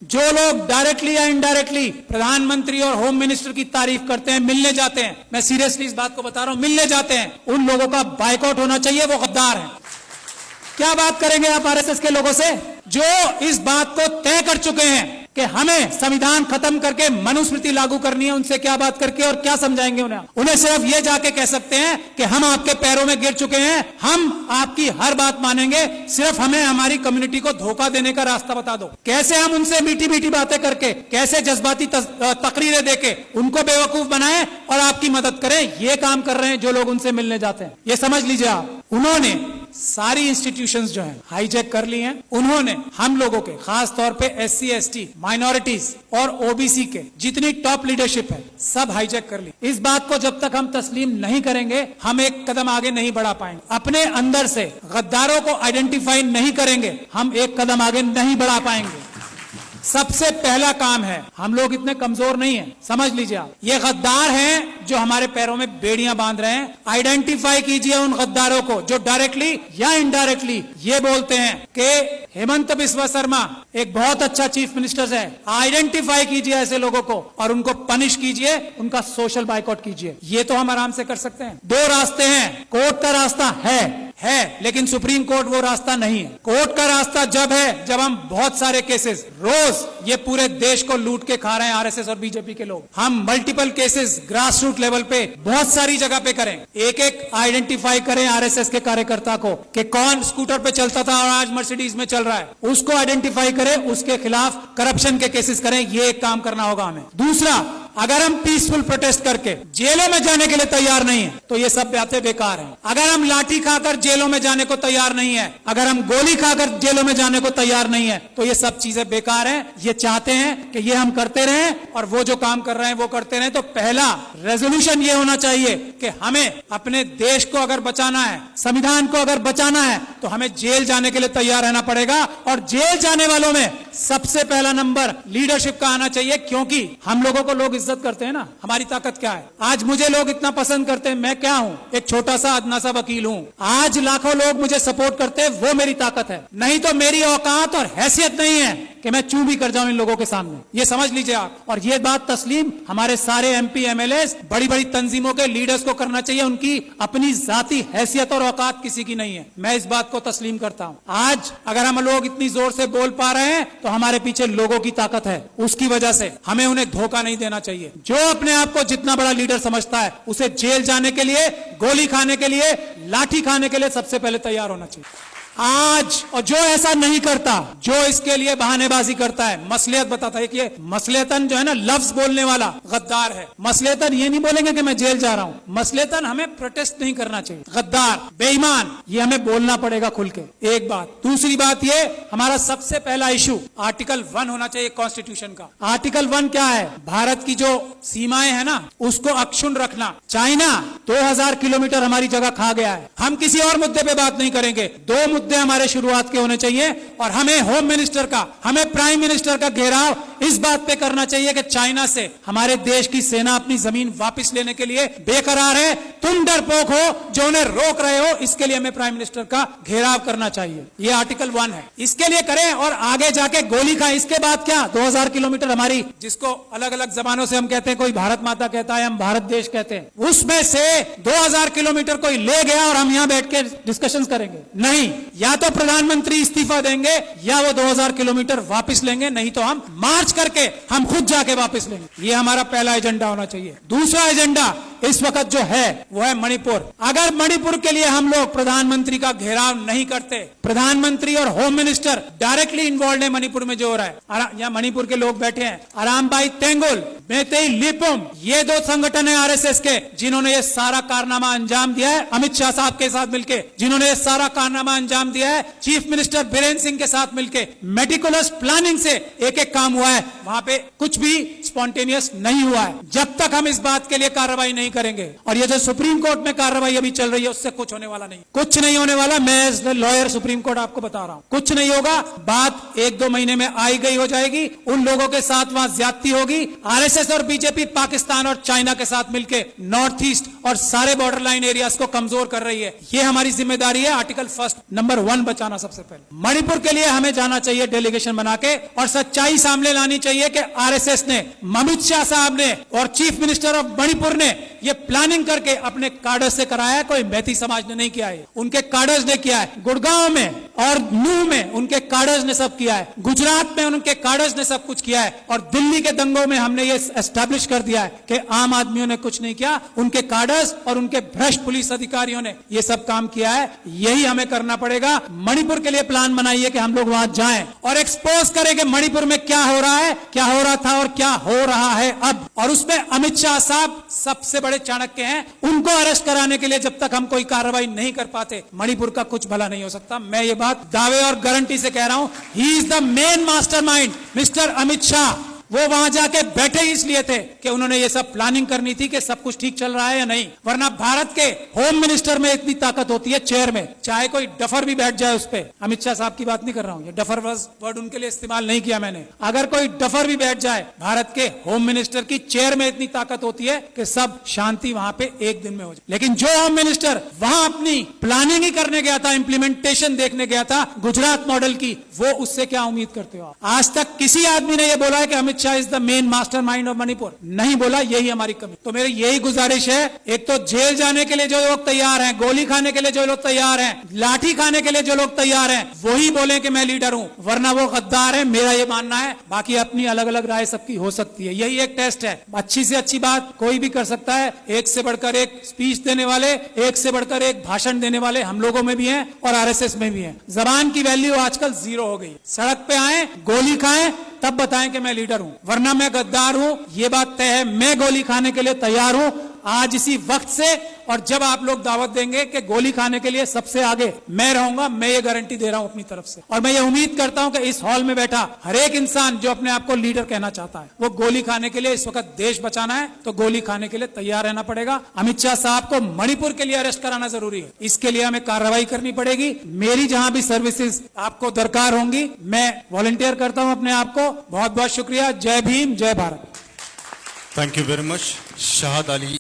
जो लोग डायरेक्टली या इनडायरेक्टली प्रधानमंत्री और होम मिनिस्टर की तारीफ करते हैं, मिलने जाते हैं, मैं सीरियसली इस बात को बता रहा हूं, मिलने जाते हैं, उन लोगों का बायकॉट होना चाहिए, वो गद्दार हैं। क्या बात करेंगे आप आरएसएस के लोगों से जो इस बात को तय कर चुके हैं कि हमें संविधान खत्म करके मनुस्मृति लागू करनी है? उनसे क्या बात करके और क्या समझाएंगे उन्हें सिर्फ ये जाके कह सकते हैं कि हम आपके पैरों में गिर चुके हैं, हम आपकी हर बात मानेंगे, सिर्फ हमें हमारी कम्युनिटी को धोखा देने का रास्ता बता दो। कैसे हम उनसे मीठी मीठी बातें करके, कैसे जज्बाती तकरीरें देके उनको बेवकूफ बनाएं और आपकी मदद करें, ये काम कर रहे हैं जो लोग उनसे मिलने जाते हैं। ये समझ लीजिए आप, उन्होंने सारी इंस्टीट्यूशंस जो हैं हाईजैक कर ली हैं। उन्होंने हम लोगों के, खास तौर पे एससी एसटी, माइनॉरिटीज और ओबीसी के जितनी टॉप लीडरशिप है सब हाईजैक कर ली। इस बात को जब तक हम तस्लीम नहीं करेंगे हम एक कदम आगे नहीं बढ़ा पाएंगे। अपने अंदर से गद्दारों को आइडेंटिफाई नहीं करेंगे हम एक कदम आगे नहीं बढ़ा पाएंगे। सबसे पहला काम है, हम लोग इतने कमजोर नहीं हैं, समझ लीजिए आप, ये गद्दार हैं जो हमारे पैरों में बेड़ियां बांध रहे हैं। आइडेंटिफाई कीजिए उन गद्दारों को जो डायरेक्टली या इनडायरेक्टली ये बोलते हैं कि हेमंत बिस्वा शर्मा एक बहुत अच्छा चीफ मिनिस्टर है। आइडेंटिफाई कीजिए ऐसे लोगों को और उनको पनिश कीजिए, उनका सोशल बाइकआउट कीजिए। ये तो हम आराम से कर सकते हैं। दो रास्ते हैं, कोर्ट का रास्ता है, लेकिन सुप्रीम कोर्ट वो रास्ता नहीं है। कोर्ट का रास्ता जब है जब हम बहुत सारे केसेस, रोज ये पूरे देश को लूट के खा रहे हैं आरएसएस और बीजेपी के लोग, हम multiple cases grass root level पे बहुत सारी जगह पे करें, एक एक आइडेंटिफाई करें आरएसएस के कार्यकर्ता को कि कौन स्कूटर पे चलता था और आज मर्सिडीज में चल रहा है, उसको आइडेंटिफाई करें, उसके खिलाफ करप्शन के केसेस करें। ये एक काम करना होगा हमें। दूसरा, अगर हम पीसफुल प्रोटेस्ट करके जेलों में जाने के लिए तैयार नहीं है तो ये सब बातें बेकार हैं। अगर हम लाठी खाकर जेलों में जाने को तैयार नहीं है, अगर हम गोली खाकर जेलों में जाने को तैयार नहीं है तो ये सब चीजें बेकार हैं। ये चाहते हैं कि ये हम करते रहें और वो जो काम कर रहे हैं वो करते रहें। तो पहला रेजोल्यूशन ये होना चाहिए कि हमें अपने देश को अगर बचाना है, संविधान को अगर बचाना है तो हमें जेल जाने के लिए तैयार रहना पड़ेगा। और जेल जाने वालों में सबसे पहला नंबर लीडरशिप का आना चाहिए, क्योंकि हम लोगों को लोग इज्जत करते हैं ना, हमारी ताकत क्या है। आज मुझे लोग इतना पसंद करते हैं, मैं क्या हूं, एक छोटा सा अदना सा वकील हूं। आज लाखों लोग मुझे सपोर्ट करते हैं, वो मेरी ताकत है। नहीं तो मेरी औकात और हैसियत नहीं है कि मैं चू भी कर जाऊं इन लोगों के सामने। ये समझ लीजिए आप। और ये बात तस्लीम हमारे सारे एमपी एमएलए, बड़ी बड़ी तंजीमों के लीडर्स को करना चाहिए। उनकी अपनी जाती हैसियत और औकात किसी की नहीं है, मैं इस बात को तस्लीम करता हूं। आज अगर हम लोग इतनी जोर से बोल पा रहे हैं तो हमारे पीछे लोगों की ताकत है, उसकी वजह से हमें उन्हें धोखा नहीं देना चाहिए। जो अपने आप को जितना बड़ा लीडर समझता है उसे जेल जाने के लिए, गोली खाने के लिए, लाठी खाने के लिए सबसे पहले तैयार होना चाहिए आज। और जो ऐसा नहीं करता, जो इसके लिए बहानेबाजी करता है, मसलियत बताता है कि ये मसलियतन जो है ना, लफ्ज बोलने वाला गद्दार है। मसलियतन ये नहीं बोलेंगे कि मैं जेल जा रहा हूं, मसलियतन हमें प्रोटेस्ट नहीं करना चाहिए। गद्दार, बेईमान, ये हमें बोलना पड़ेगा खुल के, एक बात। दूसरी बात, ये हमारा सबसे पहला इशू आर्टिकल 1 होना चाहिए कॉन्स्टिट्यूशन का। आर्टिकल 1 क्या है? भारत की जो सीमाएं है ना उसको अक्षुण्ण रखना। चाइना 2000 किलोमीटर हमारी जगह खा गया है। हम किसी और मुद्दे पे बात नहीं करेंगे, दो मुद्दे हमारे शुरुआत के होने चाहिए। और हमें होम मिनिस्टर का, हमें प्राइम मिनिस्टर का घेराव इस बात पे करना चाहिए कि चाइना से हमारे देश की सेना अपनी जमीन वापस लेने के लिए बेकरार है। तुम डरपोक हो जो उन्हें रोक रहे हो, इसके लिए हमें प्राइम मिनिस्टर का घेराव करना चाहिए। ये आर्टिकल 1 है, इसके लिए करें। और आगे जाके गोली खाएं। इसके बाद क्या, 2000 किलोमीटर हमारी, जिसको अलग अलग जबानों से हम कहते हैं, कोई भारत माता कहता है, हम भारत देश कहते हैं, उसमें से 2000 किलोमीटर कोई ले गया और हम यहां बैठ के डिस्कशन करेंगे? नहीं, या तो प्रधानमंत्री इस्तीफा देंगे या वो 2000 किलोमीटर वापस लेंगे, नहीं तो हम मार्च करके हम खुद जाके वापस लेंगे। ये हमारा पहला एजेंडा होना चाहिए। दूसरा एजेंडा इस वक्त जो है वो है मणिपुर। अगर मणिपुर के लिए हम लोग प्रधानमंत्री का घेराव नहीं करते, प्रधानमंत्री और होम मिनिस्टर डायरेक्टली इन्वॉल्व है मणिपुर में जो हो रहा है, यहाँ मणिपुर के लोग बैठे हैं, अरामबाई तेंगुल, मेतेई लिपुम, ये दो संगठन है आरएसएस के जिन्होंने ये सारा कारनामा अंजाम दिया है, अमित शाह साहब के साथ मिलकर जिन्होंने ये सारा कारनामा अंजाम दिया है, चीफ मिनिस्टर बीरेन सिंह के साथ मिलकर मेटिकुलस प्लानिंग से एक एक काम हुआ है। है वहां पे कुछ भी स्पॉन्टेनियस नहीं हुआ है। जब तक हम इस बात के लिए कार्रवाई नहीं करेंगे, और ये जो सुप्रीम कोर्ट में कार्रवाई अभी चल रही है उससे कुछ होने वाला नहीं, कुछ नहीं होने वाला। मैं लॉयर सुप्रीम कोर्ट आपको बता रहा हूं, कुछ नहीं होगा। बात 1-2 महीने में आई गई हो जाएगी। उन लोगों के साथ वहां ज्यादती होगी। आरएसएस और बीजेपी पाकिस्तान और चाइना के साथ मिलकर नॉर्थ ईस्ट और सारे बॉर्डर लाइन एरियाज को कमजोर कर रही है। ये हमारी जिम्मेदारी है। आर्टिकल 1 नंबर 1 बचाना सबसे पहले। मणिपुर के लिए हमें जाना चाहिए डेलीगेशन बना के, और सच्चाई सामने लानी चाहिए कि आरएसएस ने, अमित शाह साहब ने और चीफ मिनिस्टर ऑफ मणिपुर ने ये प्लानिंग करके अपने कार्डर्स से कराया है। कोई मैती समाज ने नहीं किया है, उनके कार्डर्स ने किया है। गुड़गांव में और नूह में उनके कार्डर्स ने सब किया है। गुजरात में उनके कार्डर्स ने सब कुछ किया है। और दिल्ली के दंगों में हमने ये एस्टैब्लिश कर दिया है कि आम आदमियों ने कुछ नहीं किया, उनके कार्डर्स और उनके भ्रष्ट पुलिस अधिकारियों ने ये सब काम किया है। यही हमें करना पड़ेगा। मणिपुर के लिए प्लान बनाइए कि हम लोग वहां जाएं और एक्सपोज करें कि मणिपुर में क्या हो रहा है, क्या हो रहा था और क्या हो रहा है अब। और उसमें अमित शाह साहब सबसे बड़े चाणक्य हैं। उनको अरेस्ट कराने के लिए जब तक हम कोई कार्रवाई नहीं कर पाते, मणिपुर का कुछ भला नहीं हो सकता। मैं ये बात दावे और गारंटी से कह रहा हूं। He is the main mastermind, mister Amit Shah. वो वहां जाके बैठे इसलिए थे कि उन्होंने ये सब प्लानिंग करनी थी कि सब कुछ ठीक चल रहा है या नहीं। वरना भारत के होम मिनिस्टर में इतनी ताकत होती है, चेयर में, चाहे कोई डफर भी बैठ जाए उस पे। अमित शाह साहब की बात नहीं कर रहा हूं, ये डफर वर्ड उनके लिए इस्तेमाल नहीं किया मैंने। अगर कोई डफर भी बैठ जाए, भारत के होम मिनिस्टर की चेयर में इतनी ताकत होती है कि सब शांति वहां पे एक दिन में हो जाए। लेकिन जो होम मिनिस्टर वहां अपनी प्लानिंग ही करने गया था, इंप्लीमेंटेशन देखने गया था गुजरात मॉडल की, वो उससे क्या उम्मीद करते हो? आज तक किसी आदमी ने यह बोला है कि Amit Shah is the main mastermind of Manipur? नहीं बोला। यही हमारी कमी। तो मेरी यही गुजारिश है, एक तो जेल जाने के लिए जो लोग तैयार हैं, गोली खाने के लिए जो लोग तैयार हैं, लाठी खाने के लिए जो लोग तैयार हैं, वही बोले कि मैं लीडर हूं, वरना वो गद्दार है। मेरा ये मानना है। बाकी अपनी अलग अलग राय सबकी हो सकती है। यही एक टेस्ट है। अच्छी से अच्छी बात कोई भी कर सकता है। एक से बढ़कर एक स्पीच देने वाले, एक से बढ़कर एक भाषण देने वाले हम लोगों में भी हैं और आरएसएस में भी हैं। जबान की वैल्यू आजकल 0 हो गई। सड़क पे आए, गोली खाएं, तब बताएं कि मैं लीडर हूं, वरना मैं गद्दार हूं। ये बात तय है। मैं गोली खाने के लिए तैयार हूं आज इसी वक्त से। और जब आप लोग दावत देंगे कि गोली खाने के लिए सबसे आगे मैं रहूंगा, मैं ये गारंटी दे रहा हूं अपनी तरफ से। और मैं ये उम्मीद करता हूं कि इस हॉल में बैठा हर एक इंसान जो अपने आप को लीडर कहना चाहता है, वो गोली खाने के लिए, इस वक्त देश बचाना है तो गोली खाने के लिए तैयार रहना पड़ेगा। अमित शाह साहब को मणिपुर के लिए अरेस्ट कराना जरूरी है। इसके लिए हमें कार्रवाई करनी पड़ेगी। मेरी जहां भी सर्विसेज आपको दरकार होंगी, मैं वॉलंटियर करता हूं अपने आप को। बहुत बहुत शुक्रिया। जय भीम, जय Bharat. Thank you very much, Shahad Ali.